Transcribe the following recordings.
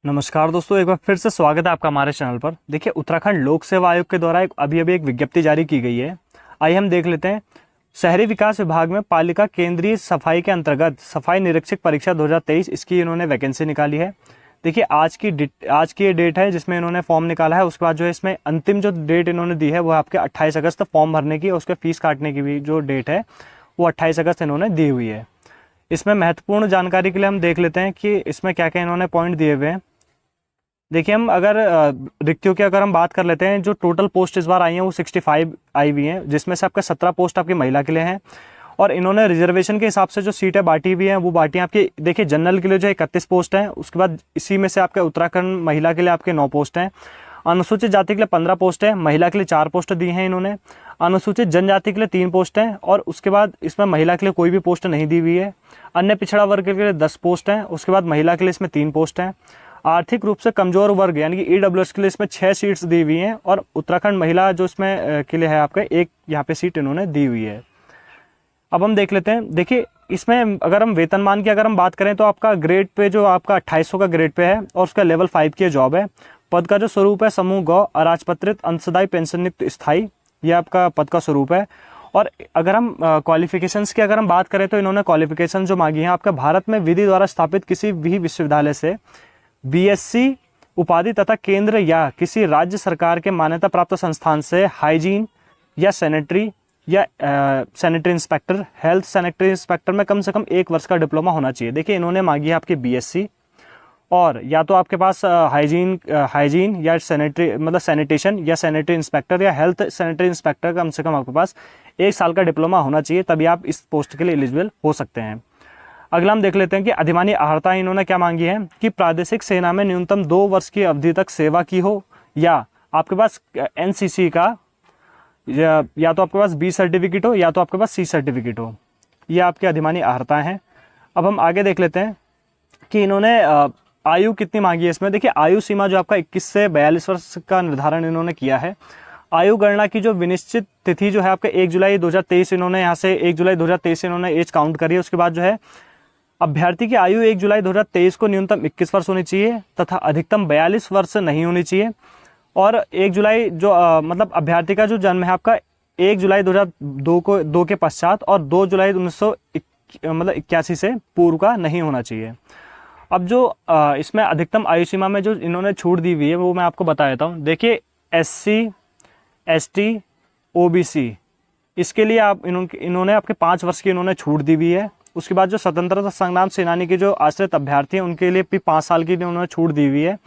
नमस्कार दोस्तों, एक बार फिर से स्वागत है आपका हमारे चैनल पर। देखिए, उत्तराखंड लोक सेवा आयोग के द्वारा अभी एक विज्ञप्ति जारी की गई है। आइए हम देख लेते हैं। शहरी विकास विभाग में पालिका केंद्रीय सफाई के अंतर्गत सफाई निरीक्षक परीक्षा 2023 इसकी इन्होंने वैकेंसी निकाली है। देखिए, आज की ये डेट है जिसमें इन्होंने फॉर्म निकाला है। उसके बाद जो है इसमें अंतिम जो डेट इन्होंने दी है वो आपके 28 अगस्त फॉर्म भरने की और उसके फीस काटने की भी जो डेट है वो 28 अगस्त इन्होंने दी हुई है। इसमें महत्वपूर्ण जानकारी के लिए हम देख लेते हैं कि इसमें क्या क्या इन्होंने पॉइंट दिए हुए हैं। देखिए, हम अगर रिक्तियों की अगर हम बात कर लेते हैं, जो टोटल पोस्ट इस बार आई हैं वो 65 आई हुई हैं, जिसमें से आपका 17 पोस्ट आपकी महिला के लिए हैं। और इन्होंने रिजर्वेशन के हिसाब से जो सीटें बांटी हुई हैं वो बांटी आपकी। देखिए, जनरल के लिए जो 31 पोस्ट हैं, उसके बाद इसी में से आपके उत्तराखंड महिला के लिए आपके 9 पोस्ट हैं। अनुसूचित जाति के लिए 15 पोस्ट है, महिला के लिए 4 पोस्ट दी हैं इन्होंने। अनुसूचित जनजाति के लिए 3 पोस्ट हैं और उसके बाद इसमें महिला के लिए कोई भी पोस्ट नहीं दी हुई है। अन्य पिछड़ा वर्ग के लिए 10 पोस्ट हैं, उसके बाद महिला के लिए इसमें 3 पोस्ट हैं। आर्थिक रूप से कमजोर वर्ग यानी कि ईडब्ल्यूएस के लिए इसमें 6 सीट्स दी हुई हैं और उत्तराखंड महिला जो इसमें के लिए है आपका एक यहाँ पे सीट इन्होंने दी हुई है। अब हम देख लेते हैं। देखिए, इसमें अगर हम वेतनमान की अगर हम बात करें तो आपका ग्रेड पे जो आपका 2800 का ग्रेड पे है और उसका लेवल 5 की जॉब है। पद का जो स्वरूप है समूह गौ अराजपत्रित अंशदायी पेंशन युक्त स्थायी, ये आपका पद का स्वरूप है। और अगर हम क्वालिफिकेशंस की अगर हम बात करें तो इन्होंने क्वालिफिकेशन जो मांगी है आपका भारत में विधि द्वारा स्थापित किसी भी विश्वविद्यालय से बीएससी उपाधि तथा केंद्र या किसी राज्य सरकार के मान्यता प्राप्त संस्थान से हाइजीन या सैनिटरी या sanitary inspector, health sanitary inspector में कम से कम 1 वर्ष का डिप्लोमा होना चाहिए। देखिए, इन्होंने मांगी है आपकी बीएससी और या तो आपके पास हाइजीन या सैनिटरी मतलब सैनिटेशन या सैनिटरी इंस्पेक्टर या हेल्थ सैनिटरी इंस्पेक्टर कम से कम आपके पास 1 साल का डिप्लोमा होना चाहिए, तभी आप इस पोस्ट के लिए एलिजिबल हो सकते हैं। अगला हम देख लेते हैं कि अधिमानी अर्हता इन्होंने क्या मांगी है कि प्रादेशिक सेना में न्यूनतम 2 वर्ष की अवधि तक सेवा की हो या आपके पास एनसीसी का या तो आपके पास बी सर्टिफिकेट हो या तो आपके पास सी सर्टिफिकेट हो। ये आपकी अधिमानी अर्हता है। अब हम आगे देख लेते हैं कि इन्होंने आयु कितनी मांगी है इसमें। देखिए, आयु सीमा जो आपका 21 से 42 वर्ष का निर्धारण इन्होंने किया है। आयु गणना की जो विनिश्चित तिथि जो है आपका 1 जुलाई 2023 इन्होंने यहाँ से 1 जुलाई 2023 से इन्होंने एज काउंट करी है। उसके बाद जो है अभ्यर्थी की आयु 1 जुलाई 2023 को न्यूनतम 21 वर्ष होनी चाहिए तथा अधिकतम 42 वर्ष नहीं होनी चाहिए। और 1 जुलाई जो मतलब अभ्यर्थी का जो जन्म है आपका 1 जुलाई 2002 के पश्चात और 2 जुलाई 1981 से पूर्व का नहीं होना चाहिए। अब जो इसमें अधिकतम आयु सीमा में जो इन्होंने छूट दी हुई है वो मैं आपको बता देता हूँ। देखिए, SC ST OBC इसके लिए आप इन्होंने आपके 5 वर्ष की इन्होंने छूट दी हुई है। उसके बाद जो स्वतंत्रता संग्राम सेनानी के जो आश्रित अभ्यर्थी हैं उनके लिए भी 5 साल की उन्होंने छूट दी हुई है।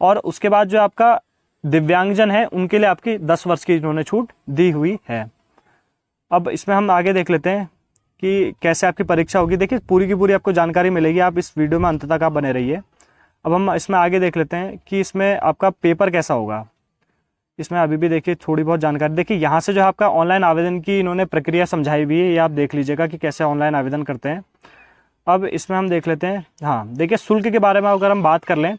और उसके बाद जो आपका दिव्यांगजन है उनके लिए आपकी 10 वर्ष की इन्होंने छूट दी हुई है। अब इसमें हम आगे देख लेते हैं कि कैसे आपकी परीक्षा होगी। देखिए, पूरी की पूरी आपको जानकारी मिलेगी, आप इस वीडियो में अंत तक आप बने रहिए। अब हम इसमें आगे देख लेते हैं कि इसमें आपका पेपर कैसा होगा। इसमें अभी भी देखिए थोड़ी बहुत जानकारी। देखिए, यहाँ से जो आपका ऑनलाइन आवेदन की इन्होंने प्रक्रिया समझाई हुई है, ये आप देख लीजिएगा कि कैसे ऑनलाइन आवेदन करते हैं। अब इसमें हम देख लेते हैं। हाँ, देखिए, शुल्क के बारे में अगर हम बात कर लें,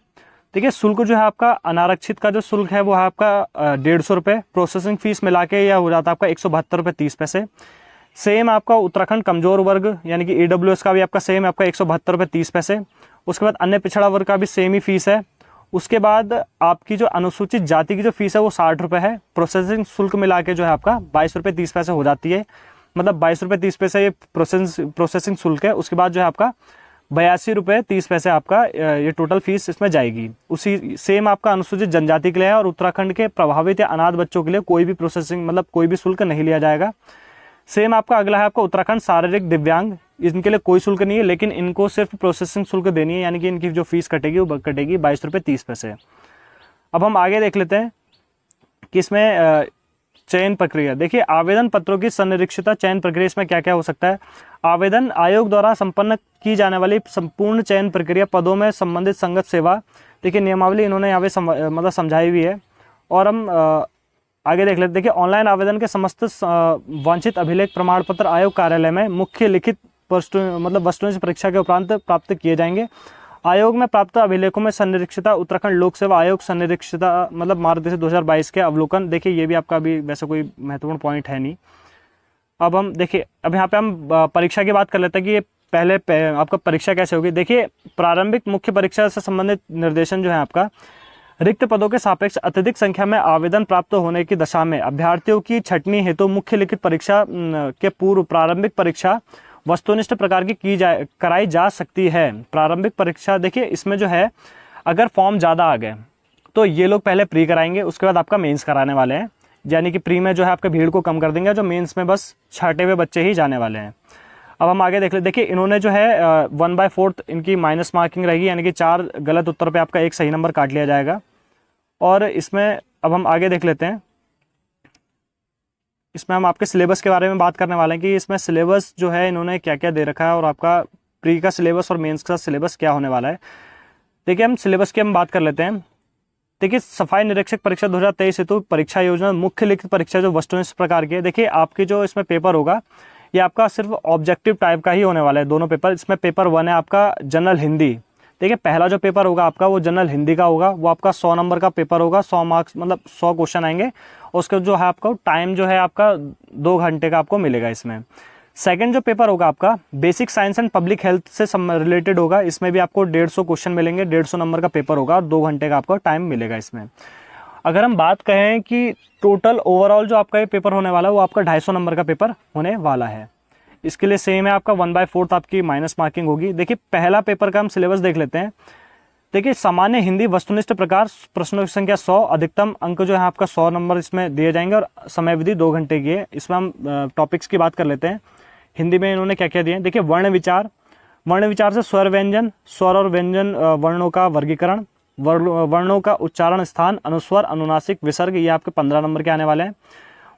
देखिए शुल्क जो है आपका अनारक्षित का जो शुल्क है वो है आपका 150 रुपये। प्रोसेसिंग फीस मिला के यह हो जाता है आपका 172 रुपये 30 पैसे। सेम आपका उत्तराखंड कमजोर वर्ग यानी कि ईडब्ल्यूएस का भी आपका सेम आपका 172 रुपये 30 पैसे। उसके बाद अन्य पिछड़ा वर्ग का भी सेम ही फीस है। उसके बाद आपकी जो अनुसूचित जाति की जो फीस है वो 60 रुपये है। प्रोसेसिंग शुल्क मिला के जो है आपका 22 रुपये 30 पैसे हो जाती है, मतलब 22 रुपये 30 पैसे ये प्रोसेसिंग शुल्क है। उसके बाद जो है आपका 82 रुपये 30 पैसे आपका ये टोटल फीस इसमें जाएगी। उसी सेम आपका अनुसूचित जनजाति के लिए है और उत्तराखंड के प्रभावित या अनाथ बच्चों के लिए कोई भी प्रोसेसिंग मतलब कोई भी शुल्क नहीं लिया जाएगा। सेम आपका अगला है आपका उत्तराखंड शारीरिक दिव्यांग, इनके लिए कोई शुल्क नहीं है, लेकिन इनको सिर्फ प्रोसेसिंग शुल्क देनी है, यानी कि इनकी जो फीस कटेगी वो कटेगी 22 रुपये 30 पैसे। अब हम आगे देख लेते हैं कि इसमें चयन प्रक्रिया। देखिए, आवेदन पत्रों की संनिरीक्षिता चयन प्रक्रिया इसमें क्या क्या हो सकता है। आवेदन आयोग द्वारा संपन्न की जाने वाली संपूर्ण चयन प्रक्रिया पदों में संबंधित संगत सेवा। देखिए, नियमावली इन्होंने यहाँ पे मतलब समझाई हुई है। और हम आगे देख लेते हैं। देखिए, ऑनलाइन आवेदन के समस्त वांछित अभिलेख प्रमाण पत्र आयोग कार्यालय में मुख्य लिखित वस्तुओं से परीक्षा के उपरांत प्राप्त किए जाएंगे। आयोग में प्राप्त अभिलेखों में संनिरीक्षिता उत्तराखंड लोक सेवा आयोग संनिरीक्षिता मतलब मार्गदर्शक 2022 के अवलोकन। देखिए, ये भी आपका अभी वैसे कोई महत्वपूर्ण पॉइंट है नहीं। अब हम देखिए, अब यहाँ पे हम परीक्षा की बात कर लेते हैं कि ये आपका परीक्षा कैसे होगी। देखिए, प्रारंभिक मुख्य परीक्षा से संबंधित निर्देशन जो है आपका, रिक्त पदों के सापेक्ष अत्यधिक संख्या में आवेदन प्राप्त होने की दशा में अभ्यर्थियों की छंटनी हेतु मुख्य लिखित परीक्षा के पूर्व प्रारंभिक परीक्षा वस्तुनिष्ठ प्रकार की कराई जा सकती है। प्रारंभिक परीक्षा देखिए, इसमें जो है अगर फॉर्म ज़्यादा आ गए तो ये लोग पहले प्री कराएंगे, उसके बाद आपका मेंस कराने वाले हैं। यानी कि प्री में जो है आपके भीड़ को कम कर देंगे, जो मेंस में बस छाटे हुए बच्चे ही जाने वाले हैं। अब हम आगे देख ले। देखिए, इन्होंने जो है 1/4 इनकी माइनस मार्किंग रहेगी, यानी कि 4 गलत उत्तर पे आपका 1 सही नंबर काट लिया जाएगा। और इसमें अब हम आगे देख लेते हैं। इसमें हम आपके सिलेबस के बारे में बात करने वाले हैं कि इसमें सिलेबस जो है इन्होंने क्या क्या दे रखा है और आपका प्री का सिलेबस और मेंस का सिलेबस क्या होने वाला है। देखिए, हम सिलेबस की हम बात कर लेते हैं। देखिए, सफाई निरीक्षक परीक्षा 2023 हेतु परीक्षा योजना मुख्य लिखित परीक्षा जो वस्तुनिष्ठ प्रकार की है। देखिए, आपकी जो इसमें पेपर होगा ये आपका सिर्फ ऑब्जेक्टिव टाइप का ही होने वाला है, दोनों पेपर। इसमें पेपर 1 है आपका जनरल हिंदी। देखिए, पहला जो पेपर होगा आपका वो जनरल हिंदी का होगा, वो आपका 100 नंबर का पेपर होगा, 100 मार्क्स मतलब 100 क्वेश्चन आएंगे। उसका जो है आपका टाइम जो है आपका 2 घंटे का आपको मिलेगा इसमें। सेकंड जो पेपर होगा आपका basic science and public health से रिलेटेड होगा, इसमें भी आपको 150 क्वेश्चन मिलेंगे, 150 नंबर का पेपर होगा और 2 घंटे का आपको टाइम मिलेगा इसमें। अगर हम बात कहें कि टोटल ओवरऑल जो आपका ये पेपर होने वाला है वो आपका 250 नंबर का पेपर होने वाला है। इसके लिए सेम है, आपका 1/4 आपकी माइनस मार्किंग होगी। देखिए, पहला पेपर का हम सिलेबस देख लेते हैं। देखिए, सामान्य हिंदी वस्तुनिष्ठ प्रकार प्रश्नों की संख्या 100, अधिकतम अंक जो है आपका 100 नंबर इसमें दिए जाएंगे और समय अवधि 2 घंटे की है। इसमें हम टॉपिक्स की बात कर लेते हैं। हिंदी में इन्होंने क्या क्या दिए हैं। देखिए, वर्ण विचार से स्वर व्यंजन, स्वर और व्यंजन वर्णों का वर्गीकरण, वर्णों का उच्चारण स्थान, अनुस्वर, अनुनासिक, विसर्ग, ये आपके 15 नंबर के आने वाले हैं।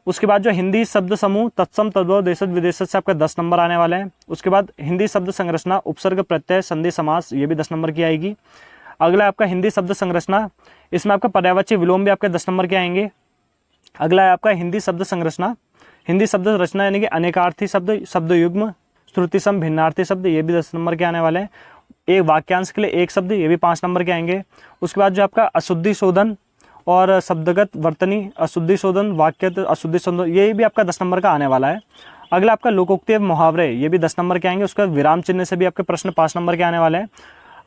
उसके बाद जो हिंदी शब्द समूह तत्सम तद्भव देशज विदेशज से आपका 10 नंबर आने वाले हैं। उसके बाद हिंदी शब्द संरचना, उपसर्ग, प्रत्यय, संधि, समास, ये भी 10 नंबर की आएगी। अगला आपका हिंदी शब्द संरचना, इसमें आपका पर्यायवाची विलोम भी आपके 10 नंबर के आएंगे। अगला है आपका हिंदी शब्द संरचना, हिंदी शब्द रचना यानी कि अनेकार्थी शब्द, शब्द युग्म, श्रुति सम, भिन्नार्थी शब्द, ये भी 10 नंबर के आने वाले हैं। एक वाक्यांश के लिए एक शब्द, ये भी 5 नंबर के आएंगे। उसके बाद जो आपका अशुद्धि शोधन और शब्दगत वर्तनी, अशुद्धि शोधन, वाक्य अशुद्धि शोधन, ये भी आपका 10 नंबर का आने वाला है। अगला आपका लोकोक्ति एवं मुहावरे, ये भी 10 नंबर के आएंगे। उसके बाद विराम चिन्ह से भी आपके प्रश्न 5 नंबर के आने वाले हैं।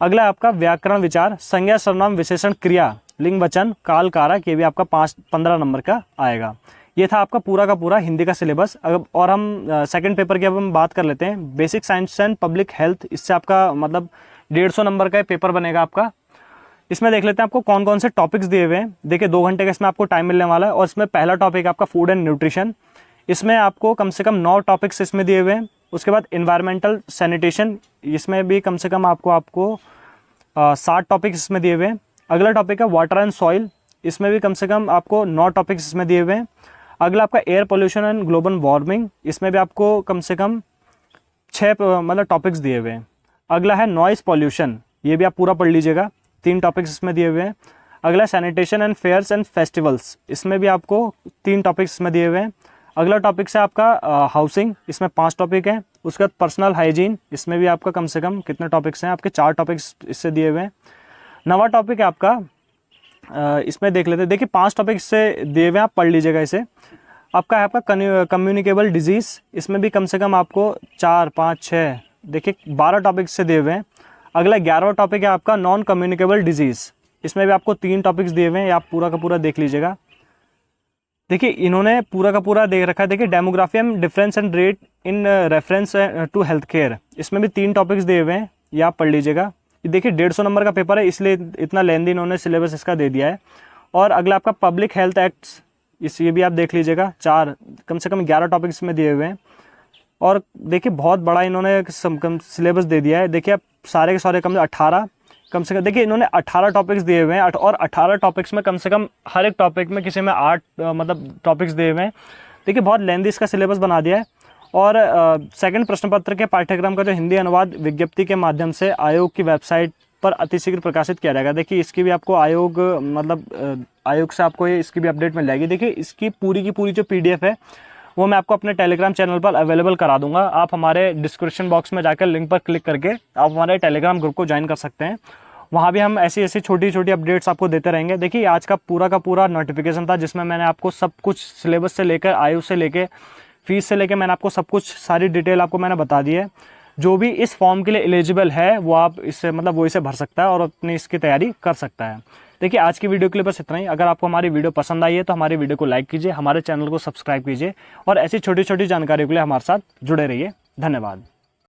अगला आपका व्याकरण विचार, संज्ञा सर्वनाम विशेषण क्रिया, लिंग वचन, काल कारक, ये भी आपका 15 नंबर का आएगा। ये था आपका पूरा का पूरा हिंदी का सिलेबस। और हम सेकंड पेपर की अब हम बात कर लेते हैं। Basic science and public health, इससे आपका मतलब 150 नंबर का पेपर बनेगा आपका। इसमें देख लेते हैं आपको कौन कौन से टॉपिक्स दिए हुए हैं। देखिए, 2 घंटे का इसमें आपको टाइम मिलने वाला है और इसमें पहला टॉपिक आपका फूड एंड न्यूट्रिशन, इसमें आपको कम से कम 9 टॉपिक्स इसमें दिए हुए हैं। उसके बाद इन्वायरमेंटल सैनिटेशन, इसमें भी कम से कम आपको 60 टॉपिक्स इसमें दिए हुए हैं। अगला टॉपिक है वाटर एंड सॉइल, इसमें भी कम से कम आपको 9 टॉपिक्स इसमें दिए हुए हैं। अगला आपका air pollution and global warming, इसमें भी आपको कम से कम 6 मतलब टॉपिक्स दिए हुए हैं। अगला है नॉइस पॉल्यूशन, ये भी आप पूरा पढ़ लीजिएगा, 3 टॉपिक्स इसमें दिए हुए हैं। अगला sanitation and fairs and festivals, इसमें भी आपको 3 टॉपिक्स इसमें दिए हुए हैं। अगला टॉपिक है आपका हाउसिंग, इसमें 5 टॉपिक हैं। उसके बाद पर्सनल हाइजीन, इसमें भी आपका कम से कम कितने टॉपिक्स हैं, आपके 4 टॉपिक्स इससे दिए हुए हैं। नवा टॉपिक है आपका इसमें देख लेते हैं। देखिए, 5 टॉपिक इससे दिए हुए हैं, आप पढ़ लीजिएगा इसे। आपका है आपका कम्युनिकेबल डिजीज़, इसमें भी कम से कम आपको 4, 5, 6 देखिए 12 टॉपिक्स से दिए हुए हैं। अगला 11वां टॉपिक है आपका नॉन कम्युनिकेबल डिजीज़, इसमें भी आपको 3 टॉपिक्स दिए हुए हैं, आप पूरा का पूरा देख लीजिएगा। देखिए, इन्होंने पूरा का पूरा देख रखा है। देखिए, demography and difference and rate in reference to health care, इसमें भी 3 टॉपिक्स दिए हुए हैं, ये आप पढ़ लीजिएगा। देखिए, 150 नंबर का पेपर है, इसलिए इतना लेंदी इन्होंने सिलेबस इसका दे दिया है। और अगला आपका पब्लिक हेल्थ एक्ट्स, ये भी आप देख लीजिएगा, 4 कम से कम 11 टॉपिक्स इसमें दिए हुए हैं। और देखिए, बहुत बड़ा इन्होंने सिलेबस दे दिया है। देखिए, आप सारे के सारे कम से कम देखिए इन्होंने 18 टॉपिक्स दिए हुए हैं और 18 टॉपिक्स में कम से कम हर एक टॉपिक में किसी में 8 मतलब टॉपिक्स दिए हुए हैं। देखिए, बहुत लेंदी इसका सिलेबस बना दिया है। और सेकंड प्रश्न पत्र के पाठ्यक्रम का जो हिंदी अनुवाद विज्ञप्ति के माध्यम से आयोग की वेबसाइट पर अतिशीघ्र प्रकाशित किया जाएगा। देखिए, इसकी भी आपको आयोग से आपको इसकी भी अपडेट मिल जाएगी। देखिए, इसकी पूरी की पूरी जो PDF है वो मैं आपको अपने टेलीग्राम चैनल पर अवेलेबल करा दूंगा। आप हमारे डिस्क्रिप्शन बॉक्स में जाकर लिंक पर क्लिक करके आप हमारे टेलीग्राम ग्रुप को ज्वाइन कर सकते हैं। वहाँ भी हम ऐसी छोटी छोटी अपडेट्स आपको देते रहेंगे। देखिए, आज का पूरा नोटिफिकेशन था जिसमें मैंने आपको सब कुछ सिलेबस से लेकर आयु से लेकर फीस से लेकर मैंने आपको सब कुछ सारी डिटेल आपको मैंने बता दी है। जो भी इस फॉर्म के लिए एलिजिबल है वो आप इससे मतलब वो इसे भर सकता है और अपनी इसकी तैयारी कर सकता है। देखिए आज की वीडियो के लिए बस इतना ही। अगर आपको हमारी वीडियो पसंद आई है तो हमारी वीडियो को लाइक कीजिए, हमारे चैनल को सब्सक्राइब कीजिए और ऐसी छोटी छोटी जानकारियों के लिए हमारे साथ जुड़े रहिए। धन्यवाद।